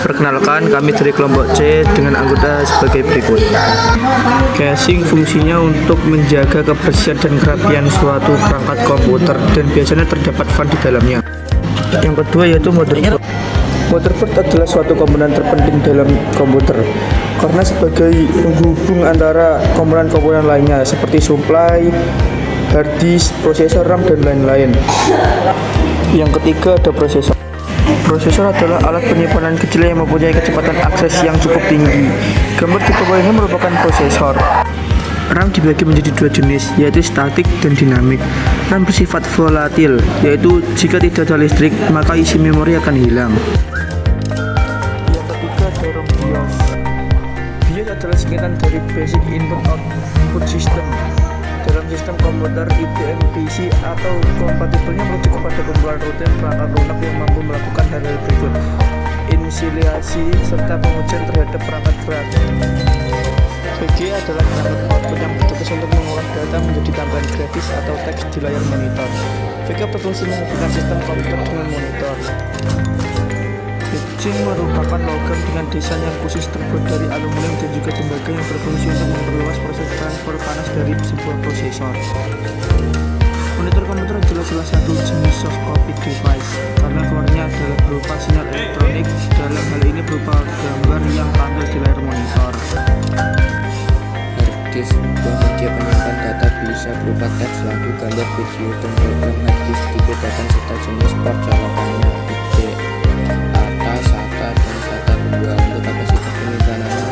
Perkenalkan, kami dari kelompok C dengan anggota sebagai berikut. Casing fungsinya untuk menjaga kebersihan dan kerapian suatu perangkat komputer dan biasanya terdapat fan di dalamnya. Yang kedua yaitu motherboard. Motherboard adalah suatu komponen terpenting dalam komputer karena sebagai penghubung antara komponen-komponen lainnya seperti supply, hard disk, prosesor RAM, dan lain-lain. Yang ketiga ada prosesor. Prosesor adalah alat penyimpanan kecil yang mempunyai kecepatan akses yang cukup tinggi. Gambar di bawah ini merupakan prosesor. RAM dibagi menjadi dua jenis, yaitu statik dan dinamik. RAM bersifat volatil, yaitu jika tidak ada listrik, maka isi memori akan hilang. Yang ketiga ada ROM BIOS. BIOS adalah singkatan dari Basic Input Output System. Dalam sistem komputer IBM PC atau kompatibelnya merujuk kepada kumpulan rutin perangkat lunak yang mampu melakukan hal-hal berikut: inisialisasi serta pengujian terhadap perangkat gerak. VG adalah perangkat output yang bertugas untuk mengolah data menjadi tampilan grafis atau teks di layar monitor. VG berfungsi menghubungkan sistem komputer dengan monitor. Heatsink merupakan logam dengan desain yang khusus terbuat dari aluminium dan juga tembaga yang berfungsi untuk memperluas proses transfer panas dari sebuah prosesor. Monitor komputer adalah salah satu jenis soft copy device karena keluarnya adalah berupa sinyal elektronik, dalam hal ini berupa gambar yang tampil di layar monitor. Harddisk, sebuah media penyimpan data bisa berupa teks, lagu, gambar, video, dan program. Harddisk dibedakan serta jenis port colokannya, SATA, dan SATA 2. Untuk kapasitas penyimpanannya,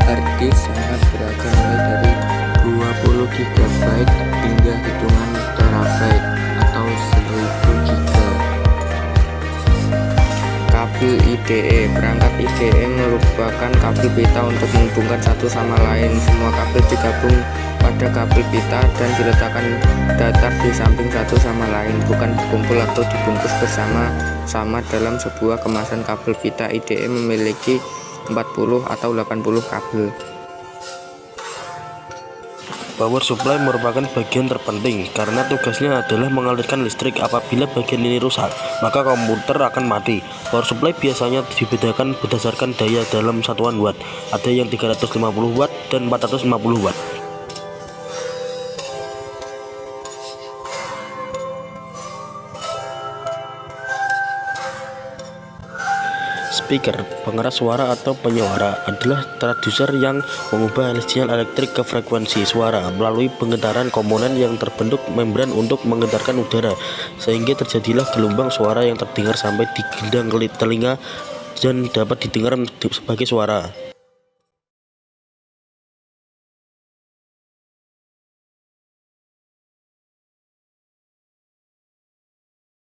harddisk sangat beragam mulai dari 20 GB hingga hitungan terabyte atau 1000 GB. Kabel IDE. Perangkat IDE merupakan kabel pita untuk menghubungkan satu sama lain. Semua kabel digabung pada kabel pita dan diletakkan datar di samping satu sama lain, bukan berkumpul atau dibungkus bersama-sama dalam sebuah kemasan. Kabel pita IDE memiliki 40 atau 80 kabel. Power supply merupakan bagian terpenting karena tugasnya adalah mengalirkan listrik. Apabila bagian ini rusak, maka komputer akan mati. Power supply biasanya dibedakan berdasarkan daya dalam satuan watt. Ada yang 350 watt dan 450 watt. Speaker, pengeras suara atau penyuara, adalah transducer yang mengubah sinyal elektrik ke frekuensi suara melalui pengentaran komponen yang terbentuk membran untuk mengentarkan udara, sehingga terjadilah gelombang suara yang terdengar sampai di gendang telinga dan dapat didengar sebagai suara.